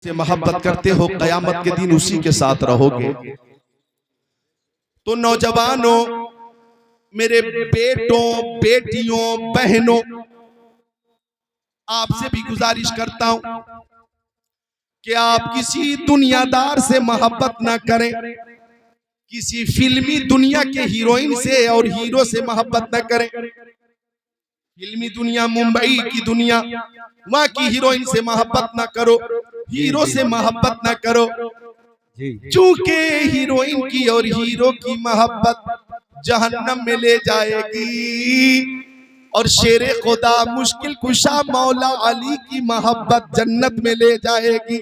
से मोहब्बत करते हो कयामत के दिन उसी के साथ रहोगे। तो नौजवानों, मेरे बेटों, बेटियों, बहनों, आपसे भी गुजारिश करता हूं कि आप किसी दुनियादार से मोहब्बत ना करें, किसी फिल्मी दुनिया के हीरोइन से और हीरो से मोहब्बत ना करें। फिल्मी दुनिया, मुंबई की दुनिया, वहां की हीरोइन से मोहब्बत ना करो, हीरो से मोहब्बत ना करो, चूंकि हीरोइन की और हीरो की मोहब्बत जहन्नम में ले जाएगी और शेरे खुदा मुश्किल कुशा मौला अली की मोहब्बत जन्नत में ले जाएगी।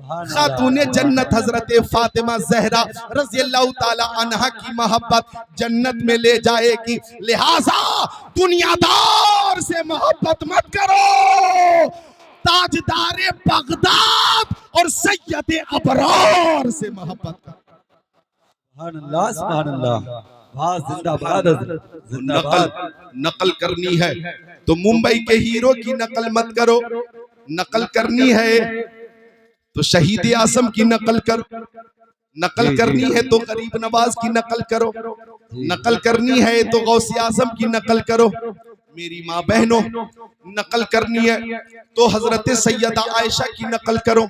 खातूने जन्नत हजरत फातिमा जहरा रज़ी अल्लाह ताला अन्हा की मोहब्बत जन्नत में ले जाएगी। लिहाजा दुनियादार से मोहब्बत मत करो, ताजदारे बगदाद और सैयदे अबरार से मोहब्बत करो। सुभान अल्लाह, सुभान अल्लाह। नकल करनी है तो मुंबई के हीरो की नकल मत करो, नकल करनी है तो शहीद आजम की नकल करो, नकल करनी है तो गरीब नवाज की नकल करो, नकल करनी है तो गौसे आजम की नकल करो। मेरी माँ बहनों, नकल करनी है तो हजरत सैयदा आयशा की नकल करो,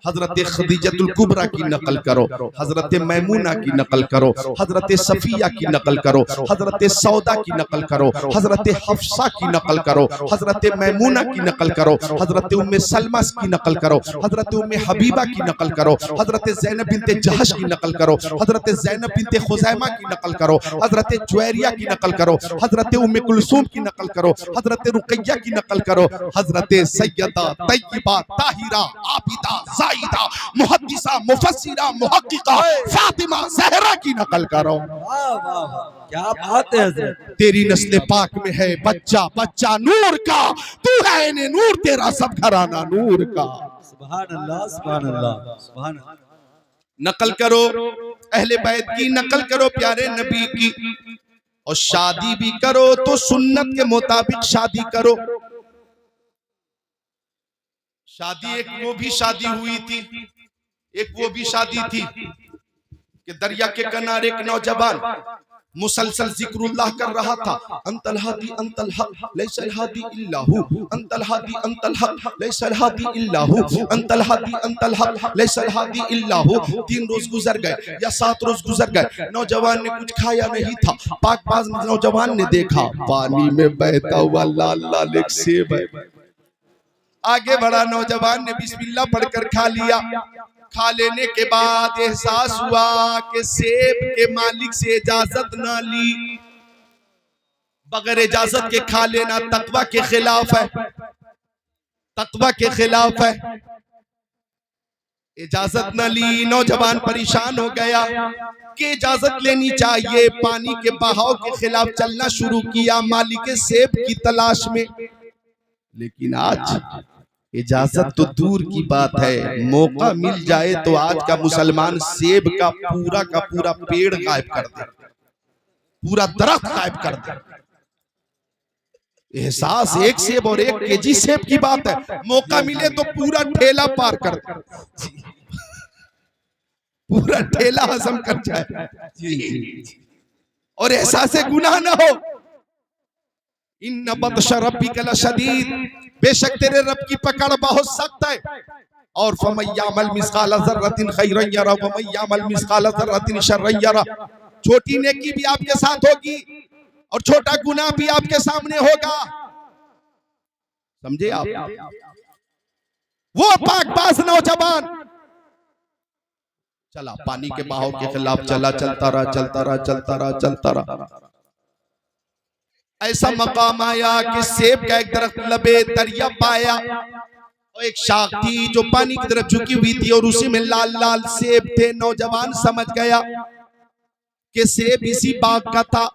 हजरत खदीजतुल कुबरा की नकल करो, हजरत मैमूना की नकल करो, हजरत सफिया की नकल करो, हजरत सौदा की नकल करो, हजरत हफ्सा की नकल करो, हजरत मैमूना की नकल करो, हजरत उम्मे सलमा की नकल करो, हजरत उम्मे हबीबा की नकल करो, हजरत ज़ैनब बिनते जहश की नकल करो, हजरत ज़ैनब बिनते खुज़ैमा की नकल करो, हजरत जुवैरिया की नकल करो, हजरत उम्मे कुलसूम की नकल करो, हजरत रुकैया की नकल करो, हजरत सैयदा तय्यबा ताहिरा आबिदा जाहिदा मुहद्दिसा मुफस्सिरा मुहक्किका फातिमा ज़हरा की नकल करो। क्या बात है हज़रत। तेरी नस्ल पाक में है बच्चा बच्चा नूर का, तू है इन्हें नूर, तेरा सब घराना नूर का। सुभान अल्लाह, सुभान अल्लाह, सुभान अल्लाह। नकल करो अहले बैत की, नकल करो प्यारे नबी की, और शादी भी करो तो सुन्नत के मुताबिक शादी करो। शादी एक वो भी शादी हुई थी, एक वो भी शादी थी कि दरिया के किनारे एक नौजवान मुसलसल जिक्रुल्लाह कर रहा था, अंतल हादी अंतल हक लैसल हादी इल्ला हु, अंतल हादी अंतल हक लैसल हादी इल्ला हु, अंतल हादी अंतल हक लैसल हादी इल्ला हु। 3 रोज गुजर गए या 7 रोज गुजर गए, नौजवान ने कुछ खाया नहीं था। पाकबाज नौजवान ने देखा पानी में बहता हुआ लाल लाल एक सेब है। आगे बढ़ा नौजवान ने बिस्मिल्लाह पढ़कर खा लिया। खा लेने के बाद एहसास हुआ कि सेब के मालिक से इजाजत ना ली, बगैर इजाजत के खा लेना तकवा के खिलाफ है, तकवा के खिलाफ है। इजाजत न ली, नौजवान परेशान हो गया कि इजाजत लेनी चाहिए। पानी के बहाव के खिलाफ चलना शुरू किया मालिक सेब की तलाश में। लेकिन आज इजाजत तो दूर की बात है, मौका मिल जाए तो आज का मुसलमान सेब का पूरा पेड़ गायब कर दे, पूरा दरख्त गायब कर दे। एहसास एक सेब और 1 केजी सेब की बात है, मौका मिले तो पूरा ठेला पार कर दे, पूरा ठेला हजम कर जाए। और एहसास गुनाह ना हो। इन्ना बत्श रब्बिका लशदीद, बेशक तेरे रब की पकड़ बहुत सख्त है। और फमय्यामल मिस्काल ज़र्रतिन खैरन यरा वमय्यामल मिस्काल ज़र्रतिन शर्रन यरा। छोटी नेकी भी आपके साथ होगी और छोटा गुनाह भी आपके सामने होगा, समझे आप। वो पाकबाज नौजवान चला पानी के बहाव के खिलाफ चला, चलता रहा चलता रहा चलता रहा चलता रहा। ऐसा मकाम आया कि सेब का एक दरख्त लबे दरिया पाया और एक शाख थी जो पानी की तरफ झुकी हुई थी और उसी में लाल लाल सेब थे। नौजवान समझ गया कि सेब इसी बाग का था।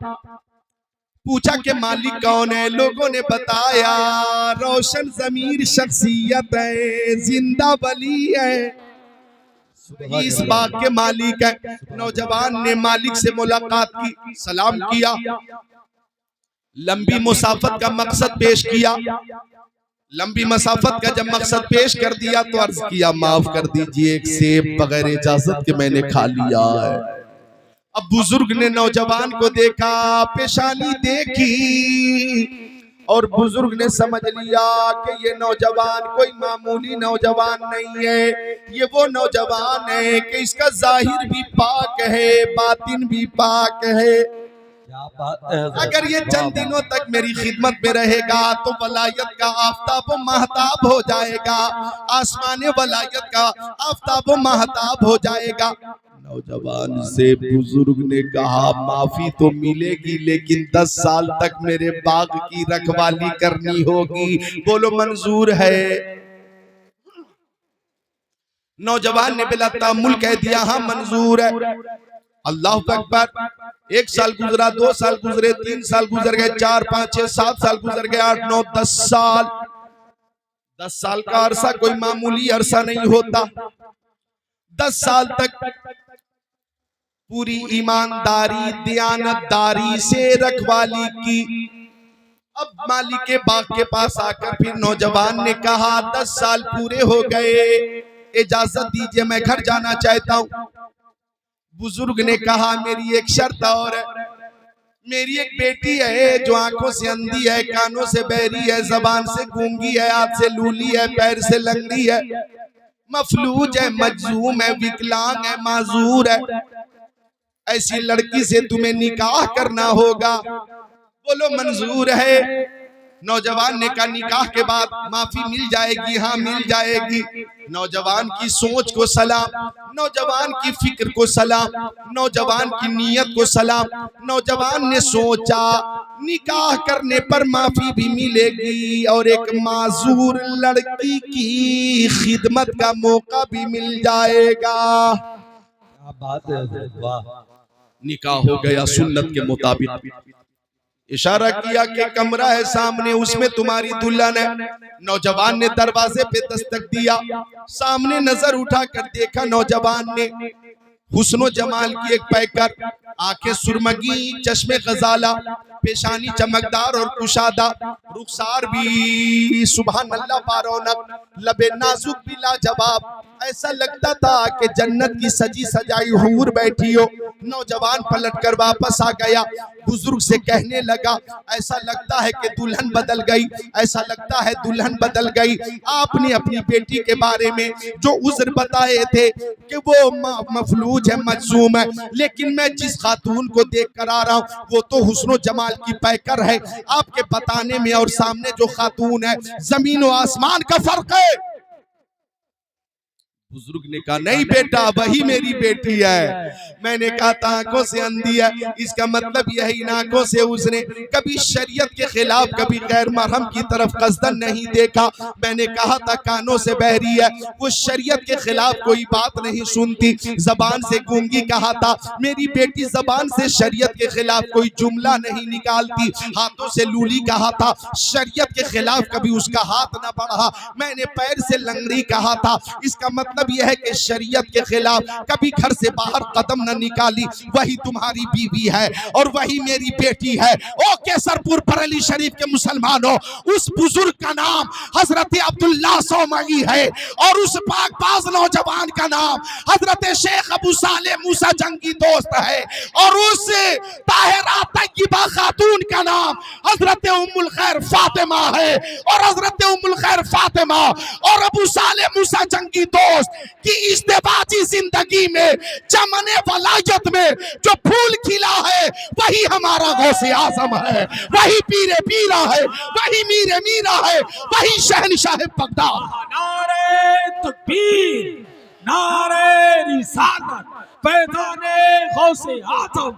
पूछा कि मालिक कौन है, लोगों ने बताया रोशन ज़मीर शख्सियत है, जिंदा वली है, इस बाग के मालिक है। नौजवान ने मालिक से मुलाकात की, सलाम किया, लंबी मुसाफत का मकसद पेश किया। लंबी मसाफत का जब मकसद पेश कर दिया तो अर्ज किया माफ कर दीजिए, एक सेब बगैर इजाजत के मैंने खा लिया है। अब बुजुर्ग ने नौजवान को देखा, पेशानी देखी और बुजुर्ग ने समझ लिया कि ये नौजवान कोई मामूली नौजवान नहीं है, ये वो नौजवान है कि इसका जाहिर भी पाक है, बातिन भी पाक है। क्या बात है हजरत। अगर ये चंद दिनों तक मेरी खिदमत में रहेगा तो वलायत का आफताब महताब हो जाएगा, आसमान वलायत का आफताब महताब हो जाएगा। नौजवान से बुजुर्ग ने कहा माफी तो मिलेगी लेकिन 10 साल तक मेरे बाग की रखवाली करनी होगी, बोलो मंजूर है? नौजवान ने बिला तामुल कह दिया हाँ मंजूर है। अल्लाह अकबर। 1 साल गुजरा, 2 साल गुजरे, 3 साल गुजर गए, 4, 5, 6, 7 साल गुजर गए, 8, 9, 10 साल। 10 साल का अरसा कोई मामूली अरसा नहीं होता। 10 साल तक पूरी ईमानदारी दयानतदारी से रखवाली की। अब मालिक के बाग के पास आकर फिर नौजवान ने कहा 10 साल पूरे हो गए, इजाजत दीजिए मैं घर जाना चाहता हूँ। बुजुर्ग ने कहा मेरी एक शर्त और है, मेरी एक बेटी है जो आंखों से अंधी है, कानों से बहरी है, जबान से गूंगी है, हाथ से लूली है, पैर से लंगड़ी है, मफलूज है, मजलूम है, विकलांग है, माजूर है। ऐसी लड़की से तुम्हें निकाह करना होगा, बोलो मंजूर है? नौजवान ने कहा निकाह के बाद माफी मिल जाएगी? हाँ मिल जाएगी। नौजवान की सोच को सलाम, नौजवान की फिक्र को सलाम, नौजवान की नीयत को सलाम। नौजवान ने सोचा निकाह करने पर माफी भी मिलेगी और एक माजूर लड़की की खिदमत का मौका भी मिल जाएगा। क्या बात है हजरत, वाह। निकाह हो गया सुन्नत के मुताबिक। इशारा किया कि कमरा है सामने, उसमें तुम्हारी दुल्हन है। नौजवान ने दरवाजे पे दस्तक दिया, सामने नजर उठाकर देखा नौजवान ने हुस्नो जमाल की एक पैकर, आंखें सुरमगी, चश्मे गजाला, पेशानी चमकदार और कुशादा, रुखसार भी सुभान अल्लाह बारौनक, लबे नाजुक भी लाजवाब। ऐसा लगता था कि जन्नत की सजी सजाई हूर बैठी हो। नौजवान पलट कर वापस आ गया, बुजुर्ग से कहने लगा ऐसा लगता है कि दुल्हन बदल गई, ऐसा लगता है दुल्हन बदल गई। आपने अपनी बेटी के बारे में जो उज़्र बताए थे कि वो मफलूज है, मजलूम है, लेकिन मैं जिस खातून को देख कर आ रहा हूँ वो तो हुस्नो जमाल की पैकर है। आपके बताने में और सामने जो खातून है जमीन और आसमान का फर्क है। बुजुर्ग ने कहा नहीं बेटा वही मेरी बेटी है। मैंने कहा था आंखों से अंधी है, इसका मतलब यही इन आंखों से उसने कभी शरीयत के खिलाफ, कभी गैर महरम की तरफ कस्दन नहीं देखा। मैंने कहा था कानों से बहरी है, वो शरीयत के खिलाफ कोई बात नहीं सुनती, जबान से गूंगी कहा था। मेरी बेटी जबान से शरीयत के खिलाफ कोई जुमला नहीं निकालती, हाथों से लूली कहा था, शरीयत के खिलाफ कभी उसका हाथ न बढ़ा। मैंने पैर से लंगड़ी कहा था, इसका मतलब यह है कि शरीयत के खिलाफ कभी घर से बाहर कदम न निकाली। वही तुम्हारी बीवी है और वही मेरी बेटी है। ओ केसरपुर बरेली शरीफ के मुसलमानों, उस बुजुर्ग का नाम हजरत अब्दुल्ला सौमई है और उस पाकबाज नौजवान का नाम हजरत शेख अबू साले मूसा जंगी दोस्त है और उस ताहिरा तय्यबा खातून का नाम हजरत उम्मुल खैर फातिमा है। और हजरत उम्मुल खैर फातिमा और अबू साले मूसा जंगी दोस्त कि इज़्दिवाजी जिंदगी में चमने वलायत में जो फूल खिला है वही हमारा गौसे आजम है, वही पीरे पीरा है, वही मीरे मीरा है, वही शहनशाह बगदाद। नारे तकबीर, नारे रिसालत, पैदाने गौसे आजम,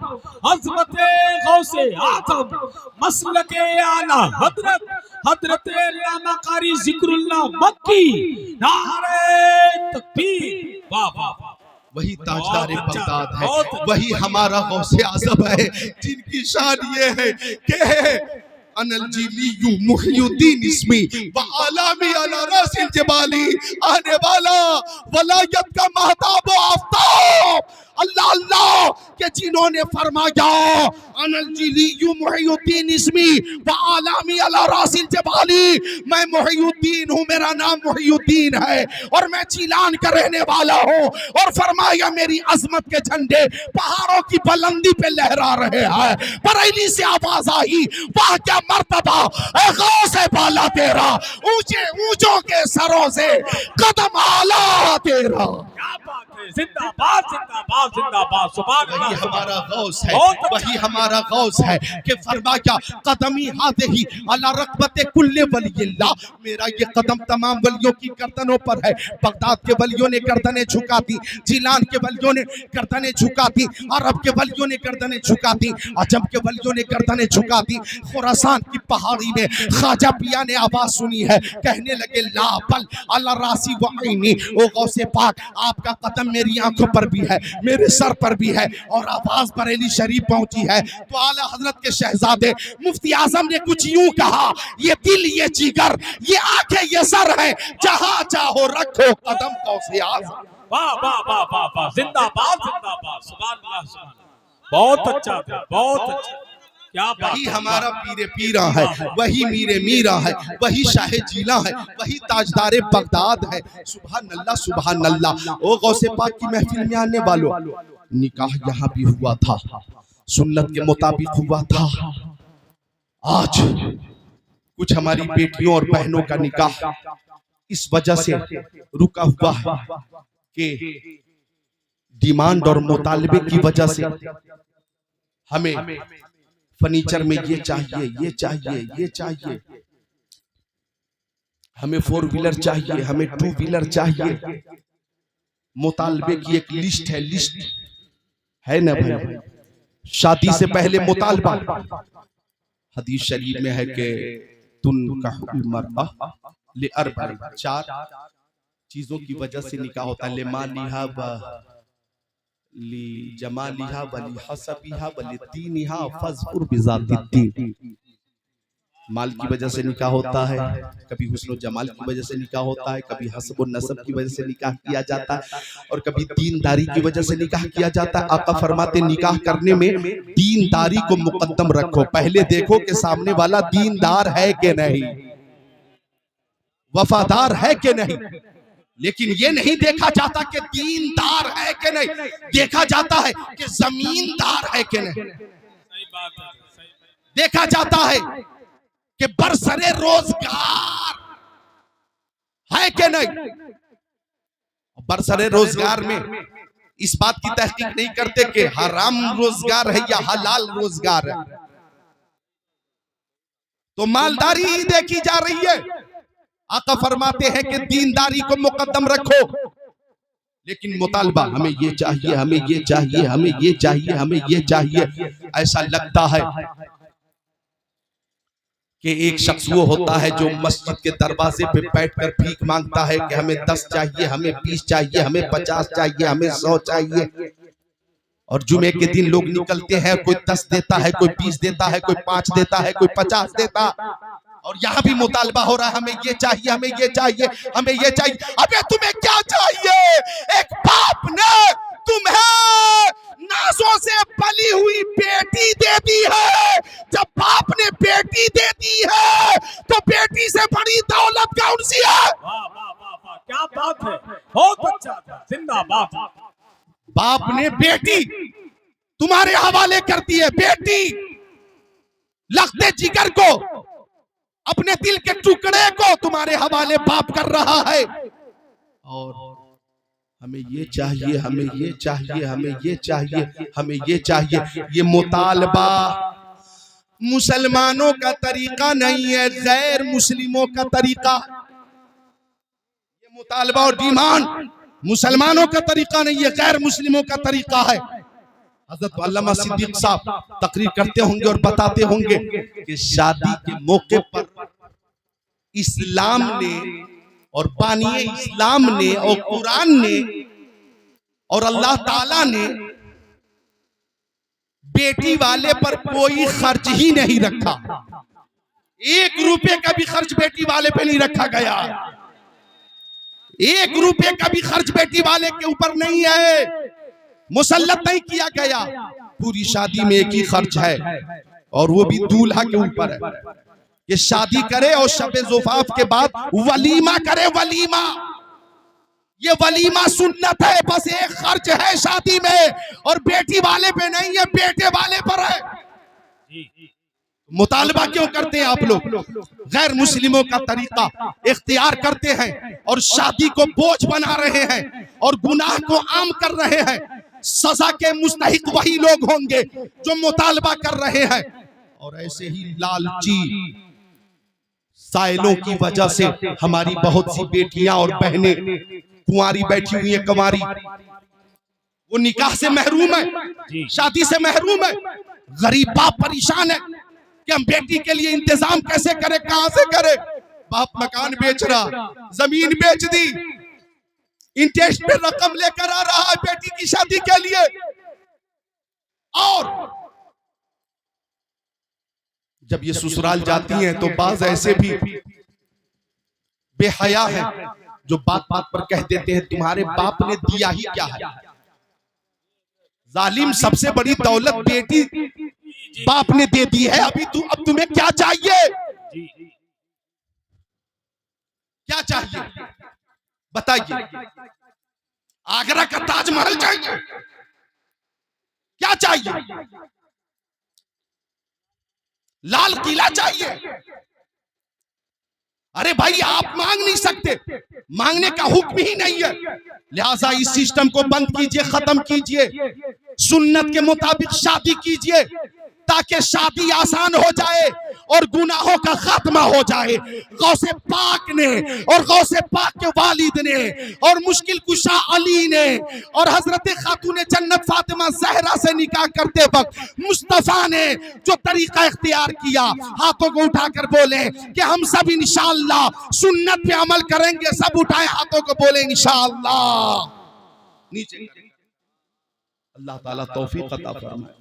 अज़मते गौसे आजम, मसलके आला हजरत हजरत अल्लामा कारी जिक्रुल्लाह मक्की। नारे तकबीर, वाह वाह वाह। वही ताजदार बगदाद है, वही हमारा गौसे आज़म है, जिनकी शान ये है कि अनल जीली मुहियुद्दीन इसमी व आलामी अला रसिल जबाली, आने वाला वलायत का महताब व आफताब अल्लाह अल्लाह के जिन्होंने फरमाया अनल जिलियु मुहियुद्दीन इस्मी व आलामी अला रासिल जबाली, मैं मुहियुद्दीन हूँ, मेरा नाम मुहियुद्दीन है और मैं जिलान का रहने वाला हूँ। और फरमाया मेरी अजमत के झंडे पहाड़ों की बुलंदी पे लहरा रहे हैं। बरेली से आवाज आई, वाह क्या मर्तबा ए गौस बाला तेरा, ऊंचे ऊंचों के सरों से कदम आला तेरा। क्या बात है, जिंदाबाद जिंदाबाद जिंदाबाद, सुभान अल्लाह। वही हमारा गौस है, बहुत अच्छा। वही हमारा गौस है कि फरमाया कदमी हादिही अला रकबते कुल्ले वलियल्लाह, मेरा ये कदम तमाम वलियों की गर्दनों पर है। बगदाद के वलियों ने गर्दनें झुका दी, जिलान के वलियों ने गर्दनें झुका दी, अरब के वलियों ने गर्दनें झुका दी, अजम के वलियों ने गर्दनें झुका दी। खुरासान की पहाड़ी में ख्वाजा पिया ने आवाज सुनी है, कहने लगे ला बल अला रासी व ऐनी, ओ गौसे पाक आपका कदम मेरी आंखों पर भी है, मेरे सर पर भी है। और आवाज बरेली शरीफ पहुंची है तो आला हजरत के शहजादे मुफ्ती आजम ने कुछ यूं कहा, ये दिल ये जिगर ये आंखें ये सर है, जहां चाहो रखो कदम गौसे आजम। वाह वाह वाह वाह वाह, जिंदाबाद जिंदाबाद, सुभान अल्लाह सुभान अल्लाह। बहुत अच्छा था, बहुत अच्छा, क्या बात वही है। हमारा पीरे पीरा है, वही मीरे मीरा है, वही शाहे जिला है, वही ताजदारे बगदाद है। सुभान अल्लाह सुभान अल्लाह। ओ गौसे पाक की महफिल में आने वालों, निकाह यहाँ भी हुआ था, सुन्नत के मुताबिक हुआ था। आज कुछ हमारी बेटियों और बहनों का निकाह इस वजह से रुका हुआ है कि डिमांड और मुतालबे की वजह से हमें फर्नीचर में ये चाहिए, ये चाहिए, ये चाहिए, हमें 4 व्हीलर चाहिए, हमें 2 व्हीलर चाहिए। मुतालबे की एक लिस्ट है, लिस्ट है ना भाई। शादी से पहले मुतालबा, हदीस शरीफ में है कि तुनकाहुल मरअह लिअरबअ, 4 चीजों की वजह से निकाह होता है। लिमालिहा व ली जमालिहा व ली हसबिहा व ली दीनिहा फज़कुर बिज़ातिद्दीन। माल की वजह से निकाह होता है, कभी हुस्न जमाल की वजह से निकाह होता है, कभी हस्ब और नसब की वजह से निकाह किया जाता है, और कभी दीनदारी की वजह से निकाह किया जाता है। आका फरमाते निकाह करने में दीनदारी को मुकद्दम रखो, पहले देखो कि सामने वाला दीनदार है कि नहीं, वफादार है कि नहीं। लेकिन ये नहीं देखा जाता कि दीनदार है कि नहीं, देखा जाता है कि जमींदार है कि नहीं। सही बात है, सही बात। देखा जाता है कि बरसरे रोजगार है कि नहीं। बरसरे रोजगार में इस बात की तहकीक नहीं करते कि हराम रोजगार है या हलाल रोजगार है, तो मालदारी ही देखी जा रही है। आका फरमाते हैं कि दीनदारी को मुकद्दम रखो, लेकिन मुतालबा हमें ये चाहिए, हमें ये चाहिए, हमें ये चाहिए, हमें ये चाहिए। ऐसा लगता है कि एक शख्स वो होता है जो मस्जिद के दरवाजे पे बैठकर भीख मांगता है कि हमें 10 चाहिए, हमें 20 चाहिए, हमें 50 चाहिए, हमें 100 चाहिए। और जुमे के दिन लोग निकलते हैं, कोई 10 देता है, कोई 20 देता है, कोई 5 देता है, कोई 50 देता। और यहाँ भी मुतालबा हो रहा है, हमें ये चाहिए, हमें ये चाहिए, हमें ये चाहिए। अबे तुम्हें क्या चाहिए? एक बाप ने तुम्हें नाजों से पली हुई बेटी दे दी है। जब बाप ने बेटी दे दी है तो बेटी से बड़ी दौलत कौन सी है? वाह वाह वाह वाह, क्या बात है, बहुत अच्छा था, जिंदाबाद। बाप ने बेटी तुम्हारे हवाले कर दी है, बेटी लख्ते जिगर को, अपने दिल के टुकड़े को तुम्हारे हवाले बाप कर रहा है। और हमें ये चाहिए, हमें ये चाहिए, हमें ये चाहिए, हमें ये चाहिए। ये मुतालबा मुसलमानों का तरीका नहीं है, गैर मुस्लिमों का तरीका। ये मुतालबा और डिमांड मुसलमानों का तरीका नहीं है, गैर मुस्लिमों का तरीका है। हज़रत अल्लामा सिद्दीक साहब तकरीर करते होंगे और बताते होंगे कि शादी के मौके पर इस्लाम ने और बानिए इस्लाम ने और कुरान ने और अल्लाह ताला ने बेटी वाले पर कोई खर्च ही नहीं रखा। 1 रुपए का भी खर्च बेटी वाले पे नहीं रखा गया। 1 रुपए का भी खर्च बेटी वाले के ऊपर नहीं है। मुसल्लत नहीं किया गया। पूरी शादी में एक ही खर्च है और वो भी दूल्हा के ऊपर है कि शादी करे और शबे ज़ुफ़ाफ के बाद वलीमा करे। वलीमा, ये वलीमा सुन्नत है, बस एक खर्च है शादी में और बेटी वाले पे नहीं है, बेटे वाले पर है। मुतालबा क्यों करते हैं आप लोग? गैर मुस्लिमों का तरीका इख्तियार करते हैं और शादी को बोझ बना रहे हैं और गुनाह को आम कर रहे हैं। सजा के मुस्तहिक वही लोग होंगे जो मुतालबा कर रहे हैं। और ऐसे ही लालची साइलों की वजह से हमारी बहुत सी बेटियां और बहनें कुंवारी बैठी हुई हैं, कंवारी, वो निकाह से महरूम है, शादी से महरूम है। गरीब बाप परेशान है कि हम बेटी के लिए इंतजाम कैसे करें, कहां से करें। बाप मकान बेच रहा, जमीन बेच दी, इंटरेस्ट पे रकम लेकर आ रहा है बेटी की शादी के लिए। और जब ये ससुराल जाती हैं तो बाज ऐसे भी बेहया है जो बात बात पर कह देते हैं तुम्हारे बाप ने दिया ही क्या है। जालिम, सबसे बड़ी दौलत बेटी बाप ने दे दी है, अब तुम्हें क्या चाहिए? क्या चाहिए बताइए? आगरा का ताजमहल चाहिए? क्या चाहिए? लाल किला चाहिए? अरे भाई, आप मांग नहीं सकते, मांगने का हुक्म ही नहीं है। लिहाजा इस सिस्टम को बंद कीजिए, खत्म कीजिए, सुन्नत के मुताबिक शादी कीजिए ताकि शादी आसान हो जाए और गुनाहों का खात्मा हो जाए। गौसे पाक ने और गौसे पाक के वालिद ने और मुश्किल कुशा अली ने और हजरत खातून जन्नत फातिमा ज़हरा से निकाह करते वक्त मुस्तफा ने जो तरीका इख्तियार किया, हाथों को उठाकर बोले कि हम सब इंशाअल्लाह सुन्नत पे अमल करेंगे। सब उठाए हाथों को, बोले इंशाअल्लाह। नीचे अल्लाह ताला तौफीक अता फरमाए।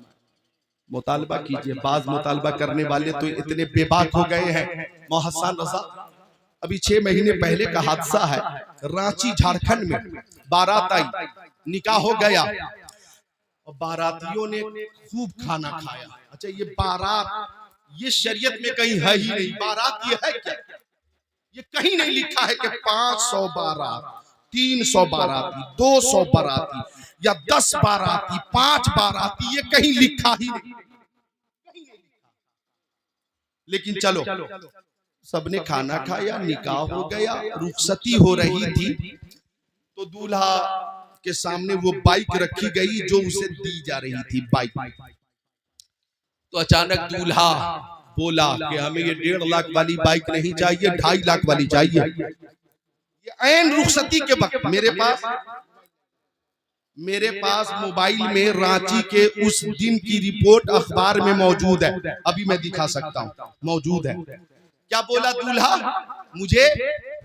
मुतालबा कीजिए। बाज मुतालबा करने वाले तो इतने बेबाक हो गए हैं। मोहसन रजा, अभी 6 महीने पहले का हादसा है, रांची झारखंड में बारात आई, निकाह हो गया और बारातियों ने खूब खाना खाया। अच्छा, ये बारात ये शरीयत में कहीं है ही नहीं। बारात ये है क्या? ये कहीं नहीं लिखा है कि 500 बारात, 300 बाराती, 200 बाराती या 10 बाराती, 5 बाराती, ये कहीं लिखा ही नहीं। लेकिन चलो, सबने खाना खाया, निकाह हो गया, रुखसती हो रही थी तो दूल्हा के सामने वो बाइक रखी गई जो उसे दी जा रही थी, बाइक। तो अचानक दूल्हा बोला कि हमें ये 1.5 लाख वाली बाइक नहीं चाहिए, 2.5 लाख वाली चाहिए। ये ऐन रुखसती के वक्त मेरे पास मोबाइल में रांची के उस दिन की रिपोर्ट अखबार में मौजूद है, अभी मैं दिखा सकता हूँ, मौजूद है। क्या बोला दूल्हा? मुझे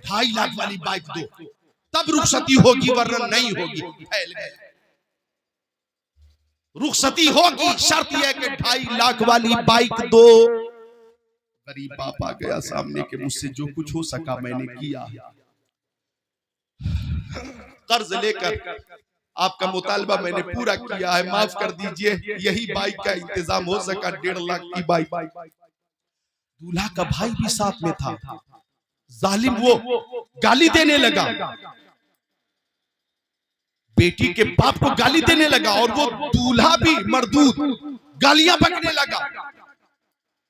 2.5 लाख वाली बाइक दो, तब रुखसती होगी, वरना नहीं होगी। फैल गए। रुखसती होगी, शर्त यह है कि 2.5 लाख वाली बाइक दो। गरीब बाप आ गया सामने के, मुझसे जो कुछ हो सका मैंने किया। कर्ज लेकर आपका मुतालबा मैंने पूरा किया है, माफ कर दीजिए। यही बाइक का इंतजाम हो सका, 1.5 लाख की बाइक। दूल्हा का भाई भी साथ में था। जालिम वो गाली देने लगा, बेटी के बाप को गाली देने लगा और वो दूल्हा भी मर्दूद गालियां बकने लगा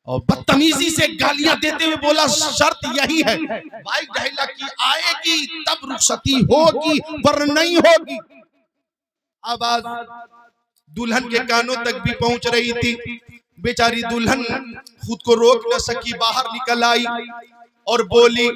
और बदतमीजी से गालियां देते हुए बोला, शर्त यही है, बाइक 2.5 लाख की आएगी तब रुखसती होगी, वरना नहीं होगी। आवाज दुल्हन के कानों तक भी पहुंच रही थी। बेचारी दुल्हन खुद को रोक न सकी, बाहर निकल आई और बोली,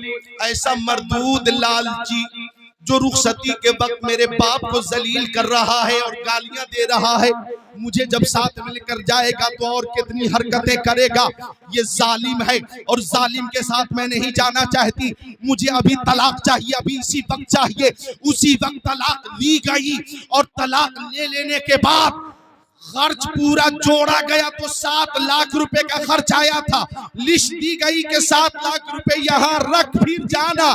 ऐसा मर्दूद लालची जो रुखसती के वक्त मेरे बाप को जलील कर रहा है और गालियां दे रहा है, मुझे जब साथ मिलकर जाएगा तो और कितनी हरकतें करेगा। ये जालिम है और जालिम के साथ मैं नहीं जाना चाहती। मुझे अभी तलाक चाहिए, अभी इसी वक्त चाहिए। उसी वक्त तलाक ली गई और तलाक ले लेने के बाद खर्च पूरा जोड़ा गया तो 7 लाख रुपए का खर्च आया था। लिस्ट दी गई कि 7 लाख रुपए यहाँ रख फिर जाना,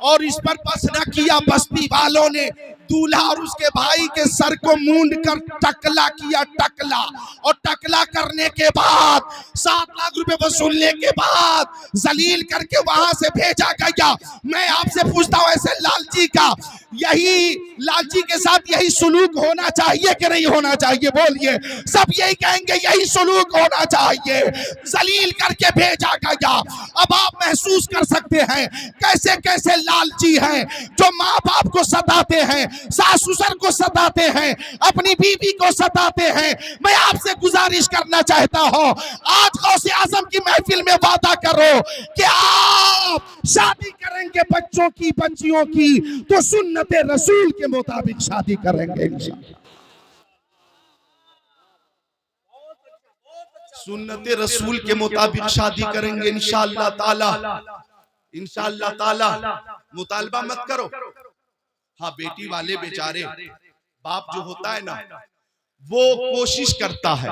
और इस पर बस न किया। बस्ती वालों ने दूल्हा और उसके भाई के सर को मूंड कर टकला किया, टकला। और टकला करने के बाद 7 लाख रुपए वसूलने के बाद जलील करके वहां से भेजा गया। मैं आपसे पूछता हूं, ऐसे लालची का यही लालची के साथ यही सुलूक होना चाहिए कि नहीं होना चाहिए? बोलिए। सब यही कहेंगे यही सुलूक होना चाहिए। जलील करके भेजा गया। अब आप महसूस कर सकते हैं कैसे कैसे लालची हैं जो माँ बाप को सताते हैं, सास ससुर को सताते हैं, अपनी बीवी को सताते हैं। मैं आपसे गुजारिश करना चाहता हूं, आज गौसे आजम की महफिल में वादा करो कि आप शादी करेंगे बच्चों की, बच्चियों की, तो सुन्नते रसूल के मुताबिक शादी करेंगे इंशाअल्लाह। सुन्नते रसूल के मुताबिक शादी करेंगे इंशाअल्लाह ताला। इंशाअल्लाह ताला। मुतालबा मत करो। हाँ, बेटी वाले बेचारे बाप जो होता है ना, वो कोशिश करता है,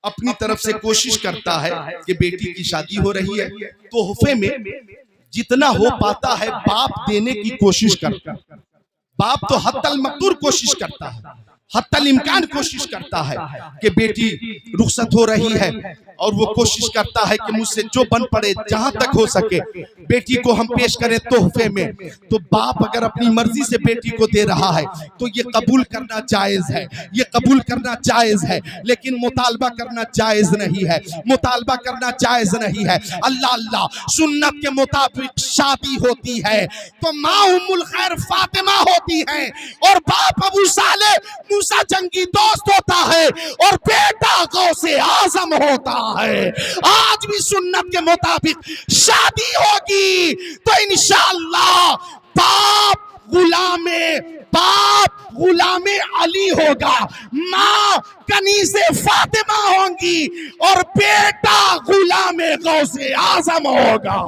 अपनी तरफ से कोशिश करता है कि बेटी की शादी हो रही है, तोहफे में जितना हो पाता है बाप देने की कोशिश करता है। बाप तो हत्तल मकदूर कोशिश करता है, हत्तल इम्कान कोशिश करता है कि बेटी रुखसत हो रही है, और वो कोशिश करता है कि मुझसे जो बन पड़े, जहां तक हो सके बेटी को हम पेश करें तोहफे में। तो बाप अगर अपनी मर्जी से बेटी को दे रहा है तो ये कबूल करना जायज है, ये कबूल करना जायज है, लेकिन मुतालबा करना जायज नहीं है। मुतालबा करना जायज नहीं है। अल्लाह अल्लाह, सुन्नत के मुताबिक शादी होती है तो माँ उम्मुल खैर फातिमा होती है, और बाप अबू साले मूसा जंगी दोस्त होता है, और बेटा गौसे आजम होता है। आज भी सुन्नत के मुताबिक शादी होगी तो इंशाअल्लाह बाप गुलामे अली होगा, माँ कनीज़े फातिमा होंगी, और बेटा गुलामे गौसे आजम होगा।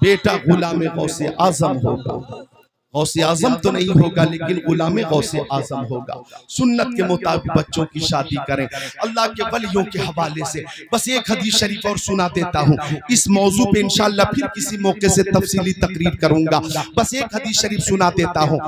बेटा गुलामे गौसे आजम होगा। गौसे आजम तो नहीं होगा, लेकिन गुलामे गौसे आजम होगा। सुन्नत के मुताबिक बच्चों की शादी करें। अल्लाह के वलियों के हवाले से बस एक हदीस शरीफ और सुना देता हूँ। इस मौजू पे इंशाअल्लाह फिर किसी मौके से तफसीली तकरीर करूंगा। बस एक हदीस शरीफ सुना देता हूँ।